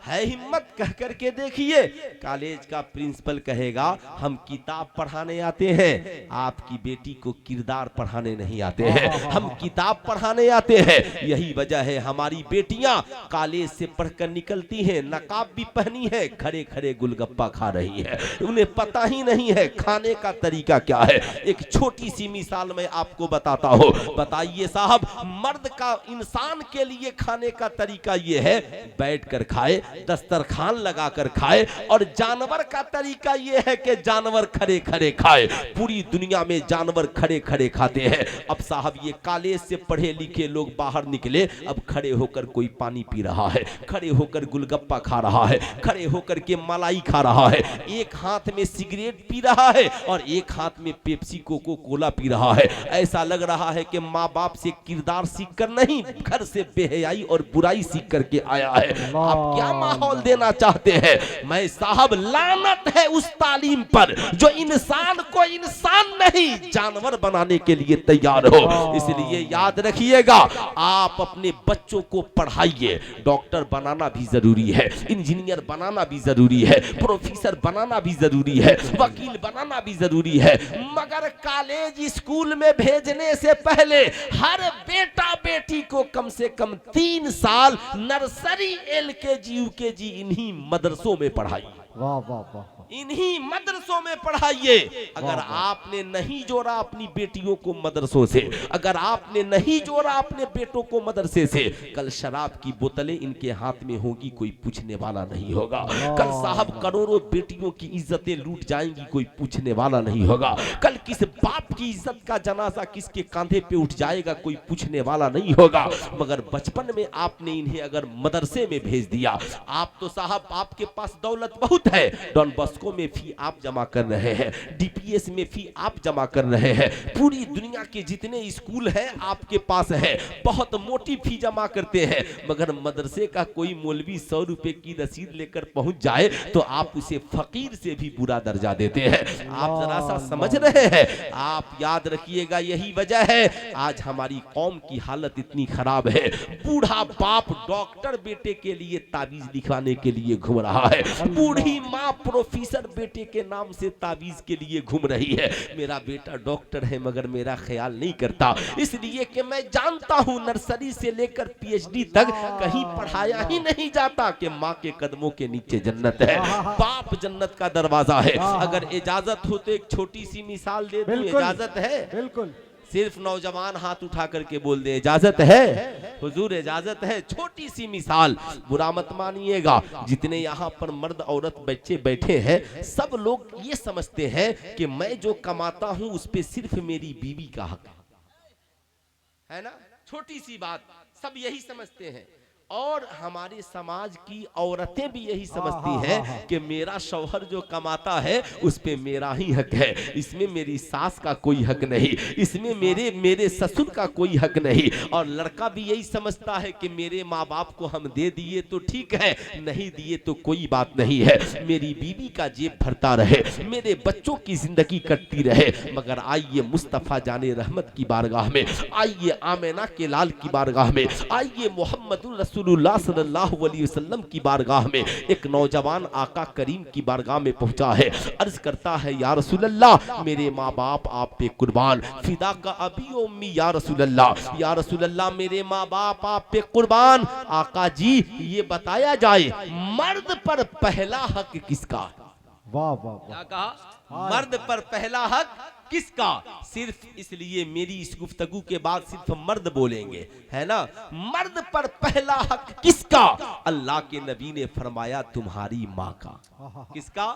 है हिम्मत कह करके देखिए, कॉलेज का प्रिंसिपल कहेगा हम किताब पढ़ाने आते हैं, आपकी बेटी को किरदार पढ़ाने नहीं आते हैं, हम किताब पढ़ाने आते हैं। यही वजह है हमारी बेटियां कॉलेज से पढ़कर निकलती हैं, नकाब भी पहनी है, खड़े खड़े गुलगप्पा खा रही है, उन्हें पता ही नहीं है खाने का तरीका क्या है। एक छोटी सी मिसाल मैं आपको बताता हूँ। बताइए साहब, मर्द का इंसान के लिए खाने का तरीका ये है बैठ कर खाए, दस्तरखान लगाकर खाए, और जानवर का तरीका यह है कि जानवर खड़े खड़े खाए। पूरी दुनिया में जानवर खड़े खड़े खाते हैं। अब साहब ये कॉलेज से पढ़े लिखे लोग बाहर निकले, अब खड़े होकर कोई पानी पी रहा है, खड़े होकर गुलगप्पा खा रहा है, खड़े होकर के मलाई खा रहा है, एक हाथ में सिगरेट पी रहा है और एक हाथ में पेप्सी कोको कोला पी रहा है। ऐसा लग रहा है कि माँ बाप से किरदार सीख कर नहीं, घर से बेहयाई और बुराई सीख करके आया है। आप क्या माहौल देना चाहते हैं? मैं साहब लानत है उस तालीम पर जो इंसान को इंसान नहीं जानवर बनाने के लिए तैयार हो। इसलिए याद रखिएगा, आप अपने बच्चों को पढ़ाइए। डॉक्टर बनाना भी जरूरी है, इंजीनियर बनाना भी जरूरी है, प्रोफेसर बनाना भी जरूरी है, वकील बनाना भी जरूरी है, मगर कॉलेज स्कूल में भेजने से पहले हर बेटा बेटी को कम से कम 3 साल नर्सरी LKG UKG इन्हीं मदरसों में पढ़ाई। वाह वाह वाह, इन्हीं मदरसों में पढ़ाइए। अगर आपने नहीं जोड़ा अपनी बेटियों को मदरसों से, अगर आपने नहीं जोड़ा अपने बेटों को मदरसे से, कल शराब की बोतलें इनके हाथ में होगी, कोई पूछने वाला नहीं होगा। कल साहब करोड़ों बेटियों की इज्जतें लूट जाएंगी, कोई पूछने वाला नहीं होगा। कल किस बाप की इज्जत का जनाजा किसके कांधे पे उठ जाएगा, कोई पूछने वाला नहीं होगा। मगर बचपन में आपने इन्हें अगर मदरसे में भेज दिया, आप तो साहब आपके पास दौलत बहुत है, डॉन बॉस्को में फी आप जमा कर रहे हैं, DPS में फी आप जमा कर रहे हैं, पूरी दुनिया के जितने स्कूल हैं आपके पास है, बहुत मोटी फी जमा करते हैं, मगर मदरसे का कोई मौलवी 100 रुपए की रसीद लेकर पहुंच जाए तो आप उसे फकीर से भी बुरा दर्जा देते हैं। आप जरा सा समझ रहे हैं? आप याद रखिएगा, यही वजह है आज हमारी कौम की हालत इतनी खराब है। बूढ़ा बाप डॉक्टर बेटे के लिए ताबीज लिखवाने के लिए घूम रहा है, बूढ़ी माँ प्रोफेसर बेटे के नाम से ताबीज के लिए घूम रही है। मेरा बेटा डॉक्टर है मगर मेरा ख्याल नहीं करता, इसलिए कि मैं जानता हूं नर्सरी से लेकर PhD तक कहीं पढ़ाया ही नहीं जाता कि माँ के कदमों के नीचे जन्नत है, बाप जन्नत का दरवाजा है। अगर इजाजत हो तो एक छोटी सी मिसाल दे दूं, इजाजत है? बिल्कुल। सिर्फ नौजवान हाथ उठा करके बोल दे इजाजत है? हुजूर इजाजत है। छोटी सी मिसाल, बुरा मत मानिएगा, जितने यहाँ पर मर्द औरत बच्चे बैठे हैं सब लोग ये समझते हैं कि मैं जो कमाता हूं उस पे सिर्फ मेरी बीवी का हक है ना। छोटी सी बात, सब यही समझते हैं। और हमारे समाज की औरतें भी यही समझती हैं कि मेरा शौहर जो कमाता है उस पे मेरा ही हक है, इसमें मेरी सास का कोई हक नहीं, इसमें मेरे ससुर का कोई हक नहीं। और लड़का भी यही समझता है कि मेरे माँ बाप को हम दे दिए तो ठीक है, नहीं दिए तो कोई बात नहीं है, मेरी बीवी का जेब भरता रहे, मेरे बच्चों की जिंदगी कटती रहे। मगर आइए मुस्तफ़ा जाने रहमत की बारगाह में, आइए आमिना के लाल की बारगाह में, आइए मोहम्मदुर रसूलुल्लाह सल्लल्लाहु अलैहि वसल्लम की बारगाह में एक नौजवान आका करीम की बारगाह में पहुंचा है। अर्ज करता है या रसूलल्लाह मेरे माँ बाप आप पे कुर्बान, फिदा का अबी उम्मी या रसूलल्लाह, या रसूलल्लाह मेरे माँ बाप आप पे कुर्बान। आका जी ये बताया जाए मर्द पर पहला हक किसका? वाह वाह वाह, क्या कहा? मर्द पर पहला हक किसका? सिर्फ इसलिए मेरी इस गुफ्तगू के बाद सिर्फ मर्द बोलेंगे, है ना। मर्द पर पहला हक किसका? अल्लाह के नबी ने फरमाया तुम्हारी माँ का। किसका?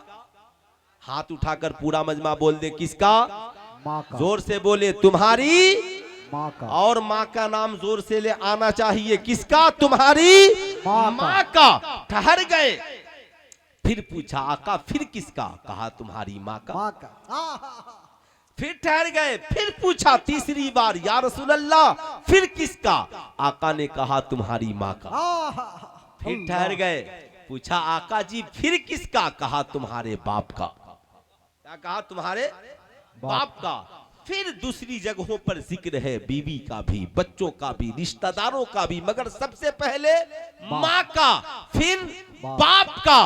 हाथ उठाकर पूरा मजमा बोल दे, किसका? माँ का। जोर से बोले, तुम्हारी माँ का। और माँ का नाम जोर से ले आना चाहिए। किसका? तुम्हारी माँ का। ठहर गए, फिर पूछा आका फिर किसका? कहा तुम्हारी माँ का। माँ का। फिर ठहर गए, फिर पूछा तीसरी बार या रसूल अल्लाह फिर किसका? आका ने कहा तुम्हारी माँ का। फिर ठहर गए, पूछा आका जी फिर किसका? कहा तुम्हारे बाप का। क्या कहा? तुम्हारे बाप का। फिर दूसरी जगहों पर जिक्र है बीवी का भी, बच्चों का भी, रिश्तेदारों का भी, मगर सबसे पहले माँ का, फिर बाप का।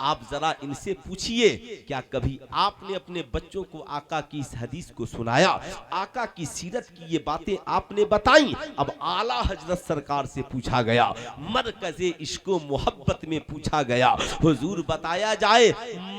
आप जरा इनसे पूछिए, क्या कभी आपने अपने बच्चों को आका की इस हदीस को सुनाया? आका की सीरत की ये बातें आपने बताई। अब आला हजरत सरकार से पूछा गया, मरकज़े इश्को मोहब्बत में पूछा गया, हुजूर बताया जाए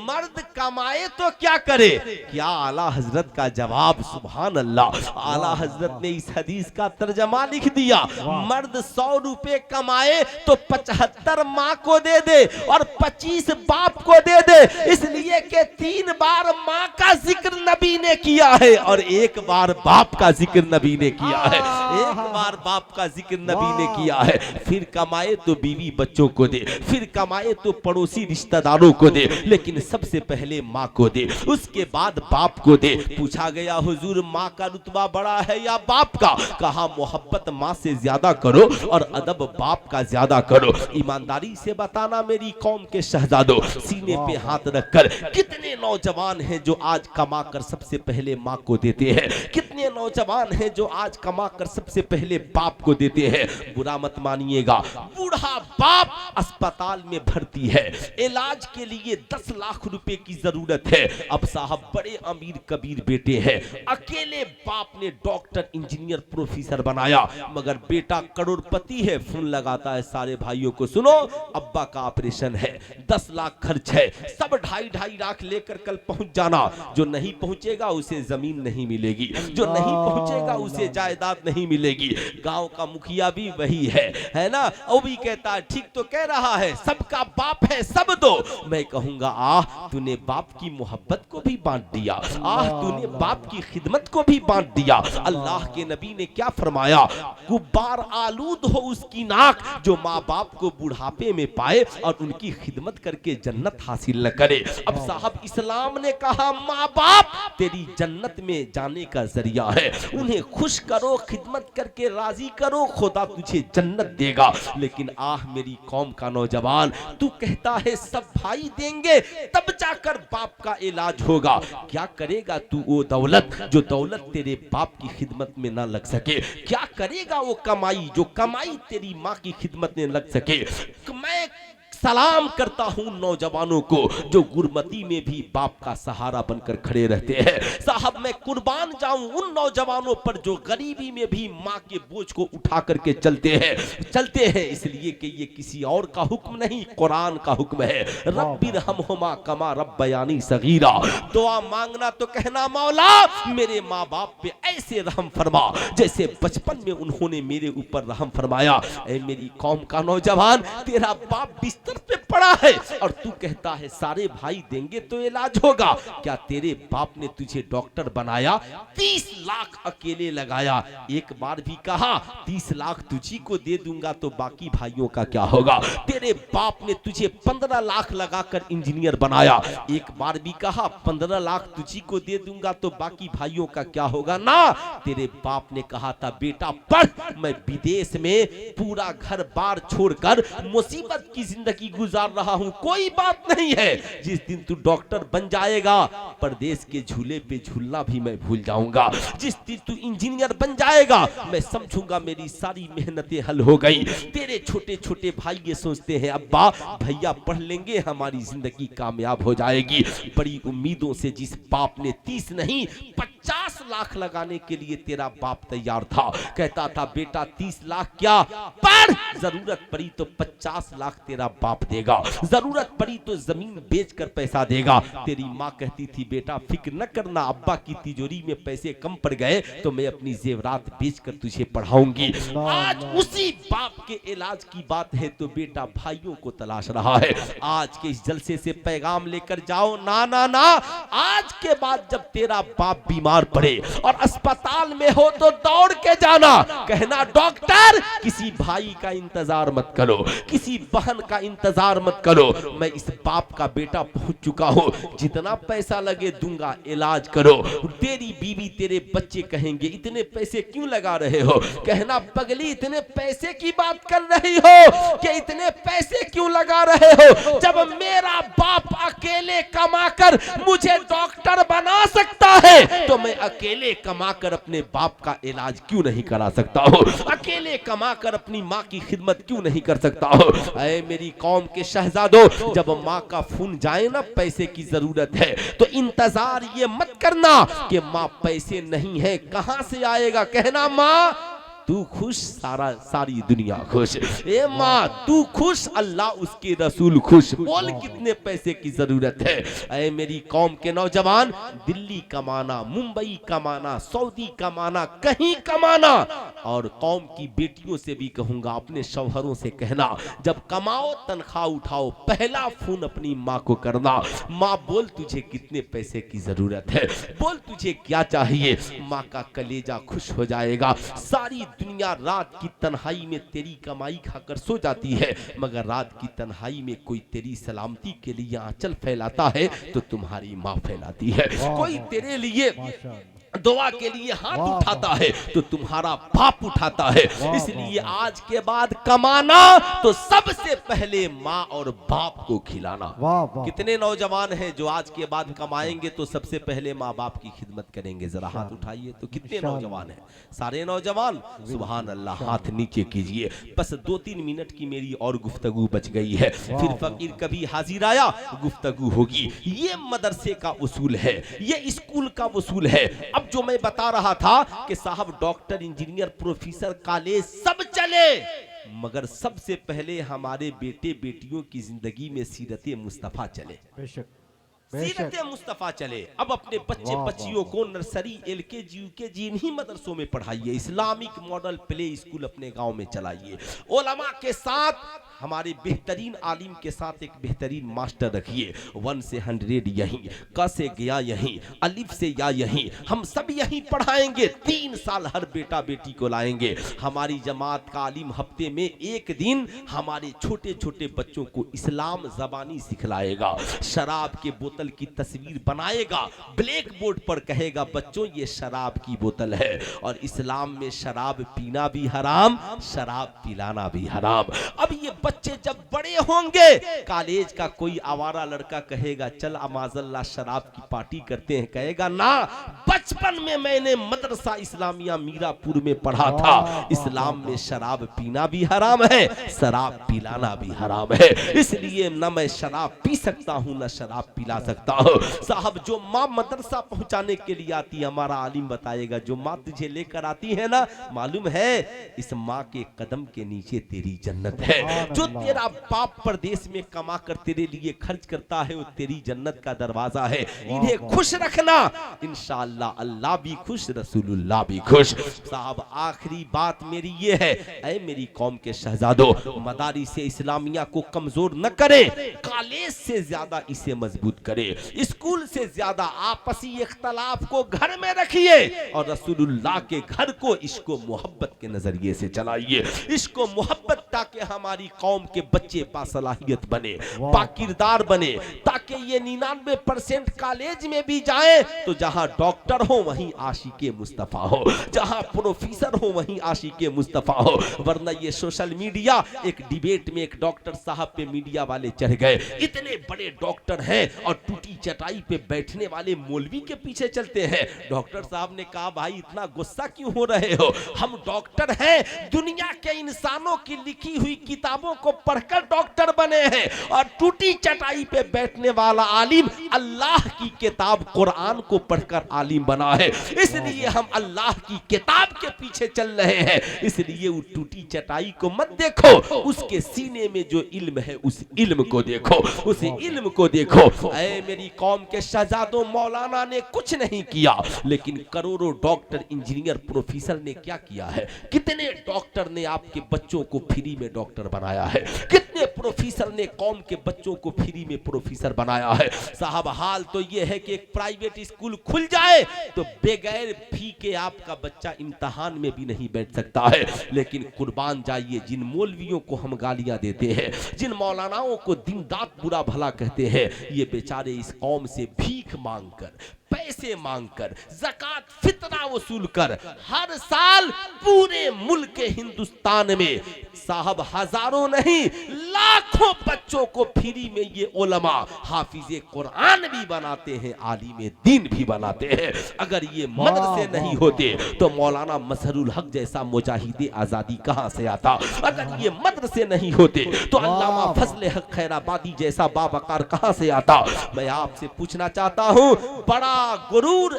मर्द कमाए तो क्या करे? क्या आला हजरत का जवाब? सुभान अल्लाह। आला हजरत ने इस हदीस का तर्जमा लिख दिया, मर्द 100 रुपए कमाए तो 75 माँ को दे दे और 25 बाप को दे दे, इसलिए कि 3 बार माँ का जिक्र नबी ने किया है और 1 बार बाप का जिक्र नबी ने किया है। 1 बार बाप का जिक्र नबी ने किया है। फिर कमाए तो बीवी बच्चों को दे, फिर कमाए तो पड़ोसी रिश्तेदारों को दे, लेकिन सबसे पहले माँ को दे, उसके बाद बाप को दे। पूछा गया हुजूर माँ का रुतबा बड़ा है या बाप का? कहा मोहब्बत माँ से ज्यादा करो और अदब बाप का ज्यादा करो। ईमानदारी से बताना मेरी कौम के शहजादों, सीने पे हाथ रखकर, कितने नौजवान हैं जो आज कमाकर सबसे पहले माँ को देते हैं? कितने नौजवान हैं जो आज कमाकर सबसे पहले बाप को देते हैं? बुरा मत मानिएगा, बूढ़ा बाप अस्पताल में भर्ती है, इलाज के लिए 10 लाख रुपए की जरूरत है। अब साहब बड़े अमीर कबीर बेटे हैं, अकेले बाप ने डॉक्टर इंजीनियर प्रोफेसर बनाया, मगर बेटा करोड़पति है। फोन लगाता है सारे भाइयों को, सुनो अब्बा का ऑपरेशन है, 10 लाख खर्च है, सब 2.5 लाख लेकर कल पहुंच जाना। जो नहीं पहुंचेगा उसे जमीन नहीं मिलेगी, जो नहीं पहुंचेगा उसे जायदाद नहीं मिलेगी। गांव का मुखिया भी वही है ना? वो भी कहता है ठीक तो कह रहा है, सबका बाप है सब दो। मैं कहूंगा आह तूने बाप की मोहब्बत को भी बांट दिया, आह तूने बाप की खिदमत को भी बांट दिया। अल्लाह के नबी ने क्या फरमाया? गुब्बार आलूद हो उसकी नाक जो माँ बाप को बुढ़ापे में पाए और उनकी खिदमत करके जन्नत हासिल न करे। अब साहब इस्लाम ने कहा माँ बाप तेरी जन्नत में जाने का जरिया है, उन्हें खुश करो, खिदमत करके राजी करो, खुदा तुझे जन्नत देगा। लेकिन आह मेरी कौम का नौजवान, तू कहता है सब भाई देंगे तब जाकर बाप का इलाज होगा। क्या करेगा तू वो दौलत जो दौलत तेरे बाप की खिदमत में ना लग सके? क्या करेगा वो कमाई जो कमाई तेरी माँ की खिदमत में लग सके? मैं सलाम करता हूं नौजवानों को जो गुरमती में भी बाप का सहारा बनकर खड़े रहते हैं। साहब मैं कुर्बान जाऊं उन नौजवानों पर जो गरीबी में भी माँ के बोझ को उठा करके चलते हैं, इसलिए कि ये किसी और का हुक्म नहीं, कुरान का हुक्म है। रब्बिरहमहुमा कमा रब्बयानी सगीरा। दुआ मांगना तो कहना मौला मेरे माँ बाप पे ऐसे रहम फरमा जैसे बचपन में उन्होंने मेरे ऊपर रहम फरमाया। ऐ मेरी कौम का नौजवान, तेरा बाप बिस्तर पे पड़ा है और तू कहता है सारे भाई देंगे तो इलाज होगा। क्या तेरे बाप ने तुझे डॉक्टर बनाया? 30 लाख अकेले लगाया, एक बार भी कहा 30 लाख तुझी को दे दूंगा तो बाकी भाइयों का क्या होगा? तेरे बाप ने तुझे 15 लाख लगाकर इंजीनियर बनाया, एक बार भी कहा 15 लाख तुझी को दे दूंगा तो बाकी भाइयों का क्या होगा? ना, तेरे बाप ने कहा था बेटा पढ़, मैं विदेश में पूरा घर बार छोड़कर मुसीबत की जिंदगी गुजार रहा हूं, कोई बात नहीं है। जिस दिन तू डॉक्टर बन जाएगा परदेश के झूले पे झूलना भी मैं भूल जाऊंगा। जिस दिन तू इंजीनियर बन जाएगा मैं समझूंगा मेरी सारी मेहनतें हल हो गई। तेरे छोटे छोटे भाई ये सोचते हैं अब्बा भैया पढ़ लेंगे हमारी जिंदगी कामयाब हो जाएगी। बड़ी उम्मीदों से जिस बाप ने 30 नहीं 50 लाख लगाने के लिए तेरा बाप तैयार था, कहता था बेटा 30 लाख क्या पढ़, जरूरत पड़ी तो 50 लाख तेरा बाप देगा, जरूरत पड़ी तो जमीन बेचकर पैसा देगा। तेरी माँ कहती थी बेटा फिक्र न करना, अब्बा की तिजोरी में पैसे कम पड़ गए तो मैं अपनी जेवरात बेचकर तुझे पढ़ाऊंगी। आज उसी बाप के इलाज की बात है तो बेटा भाइयों को तलाश रहा है। आज के इस जलसे से पैगाम लेकर जाओ, ना ना ना, आज के बाद जब तेरा बाप बीमार पड़े, होंगे और अस्पताल में हो तो दौड़ के जाना, कहना डॉक्टर किसी भाई का इंतजार मत करो, किसी बहन का इंतजार मत करो, मैं इस बाप का बेटा पहुंच चुका हूं, जितना पैसा लगे दूंगा, इलाज करो। तेरी बीवी तेरे बच्चे कहेंगे इतने पैसे क्यों लगा रहे हो, कहना पगली इतने पैसे की बात कर रही हो कि इतने पैसे क्यों लगा रहे हो, जब मेरा बाप अकेले कमाकर मुझे डॉक्टर बना सकता है तो मैं अकेले कमाकर अपने बाप का इलाज क्यों नहीं करा सकता हूं, अकेले कमाकर अपनी माँ की खिदमत क्यों नहीं कर सकता हूं। ऐ मेरी कौम के शहजादों, जब माँ का खून जाए ना पैसे की जरूरत है तो इंतजार ये मत करना कि माँ पैसे नहीं है कहां से आएगा, कहना माँ तू खुश सारी दुनिया खुश, ए माँ तू खुश अल्लाह उसके रसूल खुश, बोल कितने पैसे की जरूरत है। ऐ मेरी कौम के नौजवान, दिल्ली कमाना, मुंबई कमाना, सऊदी कमाना, कहीं कमाना, और कौम की बेटियों से भी कहूंगा अपने शौहरों से कहना जब कमाओ तनख्वाह उठाओ पहला फोन अपनी माँ को करना, माँ बोल तुझे कितने पैसे की जरूरत है, बोल तुझे क्या चाहिए, माँ का कलेजा खुश हो जाएगा। सारी दुनिया रात की तन्हाई में तेरी कमाई खाकर सो जाती है, मगर रात की तन्हाई में कोई तेरी सलामती के लिए आंचल फैलाता है तो तुम्हारी माँ फैलाती है, कोई तेरे लिए दुआ के लिए हाथ उठाता है तो तुम्हारा बाप उठाता है। इसलिए आज के बाद कमाना तो सबसे पहले माँ और बाप को खिलाना। कितने नौजवान हैं जो आज के बाद कमाएंगे तो सबसे पहले माँ बाप की खिदमत करेंगे, जरा हाथ उठाइए तो कितने नौजवान हैं, सारे नौजवान सुभान अल्लाह, हाथ नीचे कीजिए। बस 2-3 मिनट की मेरी और गुफ्तगू बच गई है, फिर फकीर कभी हाजिर आया गुफ्तगू होगी। ये मदरसे का उसूल है, ये स्कूल का उसूल है। अब जो मैं बता रहा था कि साहब डॉक्टर इंजीनियर प्रोफेसर कॉलेज सब चले, मगर सबसे पहले हमारे बेटे बेटियों की जिंदगी में सीरत मुस्तफा चले, सीरत मुस्तफा चले। अब अपने बच्चे बच्चियों को नर्सरी LKG UKG इन्हीं मदरसों में पढ़ाइए, इस्लामिक मॉडल प्ले स्कूल अपने गांव में चलाइए, उलमा के साथ हमारे बेहतरीन आलिम के साथ एक बेहतरीन मास्टर रखिए। 1 से 100 यहीं, क से गया यहीं, अलिफ से या यहीं, हम सब यहीं पढ़ाएंगे। 3 साल हर बेटा बेटी को लाएंगे। हमारी जमात का आलिम हफ्ते में एक दिन हमारे छोटे छोटे बच्चों को इस्लाम जबानी सिखलाएगा, शराब के बोतल की तस्वीर बनाएगा, ब्लैक बोर्ड पर कहेगा बच्चों ये शराब की बोतल है और इस्लाम में शराब पीना भी हराम, शराब पिलाना भी हराम। अब ये बच्चे जब बड़े होंगे, कॉलेज का कोई आवारा लड़का कहेगा चल अमाजल्ला शराब की पार्टी करते हैं, कहेगा ना, बचपन में मैंने मदरसा इस्लामिया मीरापुर में पढ़ा था, इस्लाम में शराब पीना भी हराम है, शराब पिलाना भी हराम है, इसलिए न मैं शराब पी सकता हूं न शराब पिला सकता हूं। साहब जो माँ मदरसा पहुंचाने के लिए आती है, हमारा आलिम बताएगा जो माँ तुझे लेकर आती है ना, मालूम है इस माँ के कदम के नीचे तेरी जन्नत है। जो तेरा बाप परदेश में कमा कर तेरे लिए खर्च करता है वो तेरी जन्नत का दरवाजा है। इन्हें खुश रखना, इंशाअल्लाह अल्लाह भी खुश, रसूलुल्लाह भी खुश। साहब आखिरी बात मेरी ये है, ऐ मेरी कौम के शहजादों, मदारिस इस्लामिया को कमजोर न करे, कॉलेज से ज्यादा इसे मजबूत करे, स्कूल से ज्यादा आपसी इख्तलाफ को घर में रखिए और रसूलुल्लाह के घर को इसको मोहब्बत के नजरिए से चलाइए, इसको मोहब्बत, ताकि हमारी कौम के बच्चे बासलाहियत बने, बाकिरदार बने, ताकि ये 99% कॉलेज में भी जाए तो जहां डॉक्टर हो वहीं आशिके मुस्तफा हो, जहां प्रोफेसर हो वहीं आशिके मुस्तफा हो। वरना ये सोशल मीडिया, एक डिबेट में एक डॉक्टर साहब पे मीडिया वाले चढ़ गए, इतने बड़े डॉक्टर हैं और टूटी चटाई पे बैठने वाले मौलवी के पीछे चलते हैं। डॉक्टर साहब ने कहा भाई इतना गुस्सा क्यों हो रहे हो, हम डॉक्टर हैं, दुनिया के इंसानों की लिखी हुई किताबों को पढ़कर डॉक्टर बने हैं और टूटी चटाई पे बैठने वाला आलिम अल्लाह की किताब कुरान को पढ़कर आलिम बना है। इसलिए हम अल्लाह की किताब के पीछे चल रहे हैं। इसलिए वो टूटी चटाई को मत देखो, उसके सीने में जो इल्म है उस इल्म को देखो, उस इल्म को देखो। ऐ मेरी कौम के शहजादों, मौलाना ने कुछ नहीं किया, लेकिन करोड़ों डॉक्टर इंजीनियर प्रोफेसर ने क्या किया है। कितने डॉक्टर ने आपके बच्चों को फ्री में डॉक्टर बनाया है, कितने कितने प्रोफेसर ने कौम के बच्चों को फ्री में प्रोफेसर बनाया है। साहब हाल तो ये है कि एक प्राइवेट स्कूल खुल जाए तो बगैर फी के आपका बच्चा इम्तिहान में भी नहीं बैठ सकता है। लेकिन कुर्बान जाइए, जिन मौलवियों को हम गालियां देते हैं, जिन मौलानाओं को दिन रात बुरा भला कहते हैं, ये बेचारे इस कौम से भीख मांगकर, पैसे मांगकर, ज़कात फितरा वसूल कर हर साल पूरे मुल्क हिंदुस्तान में साहब हजारों नहीं लाखों बच्चों को फ्री में ये उलमा हाफिज़े कुरान भी बनाते हैं, आलिम दीन भी बनाते हैं। अगर ये मदरसे नहीं होते तो मौलाना मजहरुल हक जैसा मुजाहिद आज़ादी कहां से आता। अगर ये मदरसे नहीं होते तो अल्लामा फजल हक खैराबादी जैसा बावकार कहां से आता। मैं आपसे पूछना चाहता हूं, बड़ा गुरूर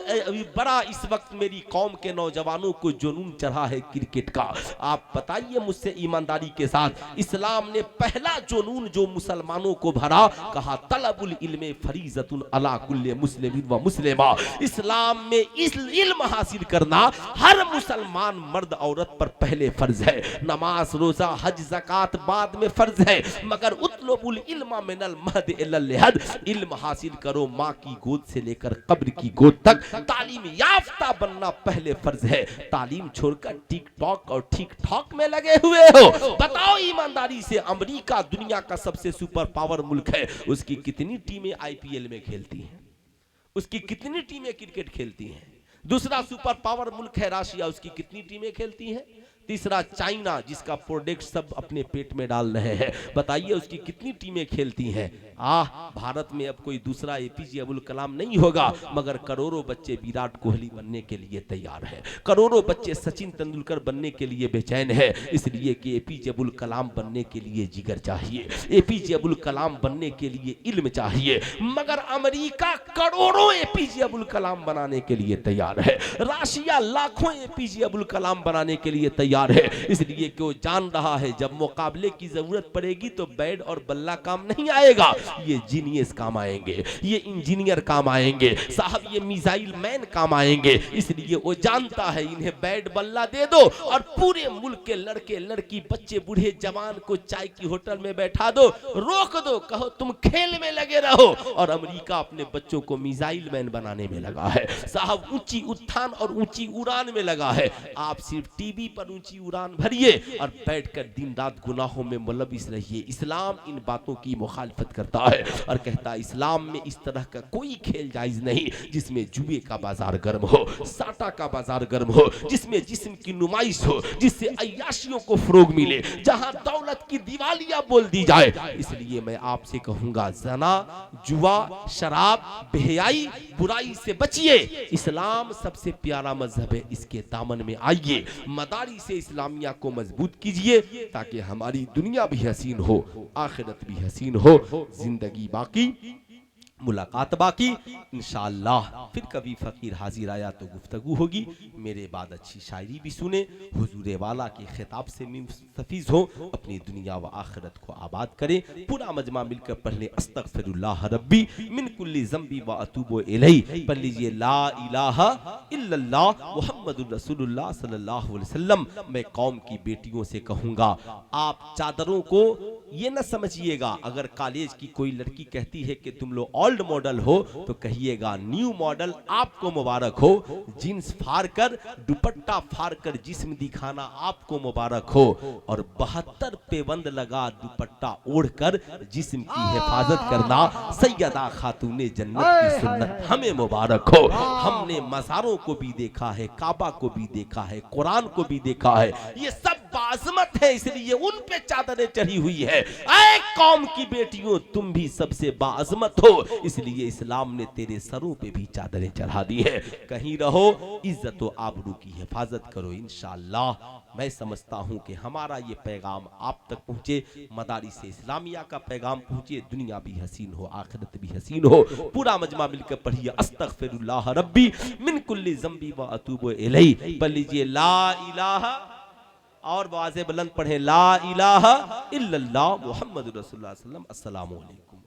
बड़ा इस वक्त मेरी कौम के नौजवानों को जुनून चढ़ा है क्रिकेट का। आप बताइए मुझसे ईमानदारी के साथ, इस्लाम ने पहला जुनून जो मुसलमानों को भरा, कहा तलबुल इल्म फरीज़तुन अला कुल्ले मुस्लिमिन व मुस्लिमा। इस्लाम में इस इल्म हासिल करना हर मुसलमान मर्द औरत पर पहले फर्ज है। नमाज रोजा हज ज़कात बाद में फर्ज है, मगर उतलबुल इल्म मिनल महद इलल लहद, इल्म हासिल करो माँ की गोद से लेकर कब्र की गोद तक। तालीम याफ्ता बनना पहले फर्ज है। तालीम छोड़कर टिकटॉक और ठीक ठाक में लगे हुए हो। बताओ ईमानदारी से, अमेरिका दुनिया का सबसे सुपर पावर मुल्क है, उसकी कितनी टीमें आईपीएल में खेलती हैं, उसकी कितनी टीमें क्रिकेट खेलती हैं। दूसरा सुपर पावर मुल्क है रशिया, उसकी कितनी टीमें खेलती हैं। तीसरा चाइना, जिसका प्रोडक्ट सब अपने पेट में डाल रहे हैं, बताइए उसकी कितनी टीमें खेलती हैं। भारत में अब कोई दूसरा एपीजे अब्दुल कलाम नहीं होगा, मगर करोड़ों बच्चे विराट कोहली बनने के लिए तैयार है, करोड़ों बच्चे सचिन तेंदुलकर बनने के लिए बेचैन है, इसलिए कि एपीजे अब्दुल कलाम बनने के लिए जिगर चाहिए, एपीजे अब्दुल कलाम बनने के लिए इल्म चाहिए। मगर अमेरिका करोड़ों एपीजे अब्दुल कलाम बनाने के लिए तैयार है, रशिया लाखों एपीजे अब्दुल कलाम बनाने के लिए तैयार है, इसलिए कि वो जान रहा है जब मुकाबले की जरूरत पड़ेगी तो बैट और बल्ला काम नहीं आएगा, ये जीनियस काम आएंगे, ये इंजीनियर काम आएंगे, साहब ये मिसाइल मैन काम आएंगे। इसलिए वो जानता है इन्हें बैट बल्ला दे दो और पूरे मुल्क के लड़के लड़की बच्चे बूढ़े जवान को चाय की होटल में बैठा दो, रोक दो, कहो तुम खेल में लगे रहो। और अमेरिका अपने बच्चों को मिसाइल मैन बनाने में लगा है, साहब ऊंची उत्थान और ऊंची उड़ान में लगा है। आप सिर्फ टीवी पर ऊंची उड़ान भरिए और बैठकर दिन रात गुनाहों में मुलविस रहिए। इस्लाम इन बातों की मुखालफत करता है और कहता है इस्लाम में इस तरह का कोई खेल जायज नहीं जिसमें जुए का बाजार गर्म हो, साटा का बाजार गर्म हो, जिसमें जिस्म की नुमाइश हो, जिससे अय्याशियों को फरोग मिले, जहां दौलत की दिवालिया बोल दी जाए। इसलिए मैं आपसे कहूंगा, जना, जुआ, शराब, बेहयाई, बुराई से बचिए। इस्लाम सबसे प्यारा मजहब है, इसके दामन में आइए, मदारी से इस्लामिया को मजबूत कीजिए ताकि हमारी दुनिया भी हसीन हो, आखिरत भी हसीन हो, जिंदगी बाकी मुलाकात बाकी। इंशाअल्लाह फिर कभी फकीर हाजिर आया तो गुफ्तगू होगी, मेरे बाद अच्छी शायरी भी सुने, हुजूर वाला के खिताब से मुस्तफीज हो, अपनी दुनिया व आखिरत को आबाद करें। पूरा मजमा मिलकर पढ़ ले अस्तगफिरुल्लाह रब्बी मिन कुल्ली ज़ंबी व अतूबु इलैहि। पढ़ लीजिए ला इलाहा इल्लल्लाह मुहम्मदुर रसूलुल्लाह सल्लल्लाहु अलैहि वसल्लम। मैं कौम की बेटियों से कहूँगा, आप चादरों को ये न समझिएगा, अगर कॉलेज की कोई लड़की कहती है कि तुम लोग ओल्ड मॉडल हो तो कहिएगा न्यू मॉडल आपको मुबारक हो। जींस फाड़ कर दुपट्टा फाड़ कर जिस्म दिखाना आपको मुबारक हो, और 72 पेबंद लगा दुपट्टा ओढ़कर जिस्म की हिफाजत करना सैयदा खातूने जन्नत की सुन्नत हमें मुबारक हो। हमने मज़ारों को भी देखा है, काबा को भी देखा है, कुरान को भी देखा है, ये सब बाज़मत है, इसलिए उन पे चादरें चढ़ी हुई है। ऐ कौम की बेटियों, तुम भी सबसे बाज़मत हो, इसलिए इस्लाम ने तेरे सरों पे भी चादरें चढ़ा दी है। कहीं रहो, इज्जत व आबरू की हिफाजत करो। इंशाअल्लाह मैं समझता हूं कि हमारा ये पैगाम आप तक पहुंचे, मदारिस से इस्लामिया का पैगाम पहुंचे, दुनिया भी हसीन हो, आखिरत भी हसीन हो। पूरा मजमा मिलकर पढ़िए अस्तगफिरुल्लाह रब्बी मिन कुल्ली ज़ंबी व अतूबु इलैहि। पढ़ लीजिए ला इलाहा, और बाज़े बुलंद पढ़े ला इलाहा इल्लल्लाह मुहम्मदुर रसूलुल्लाह सल्लल्लाहु अलैहि वसल्लम। अस्सलामु अलैकुम।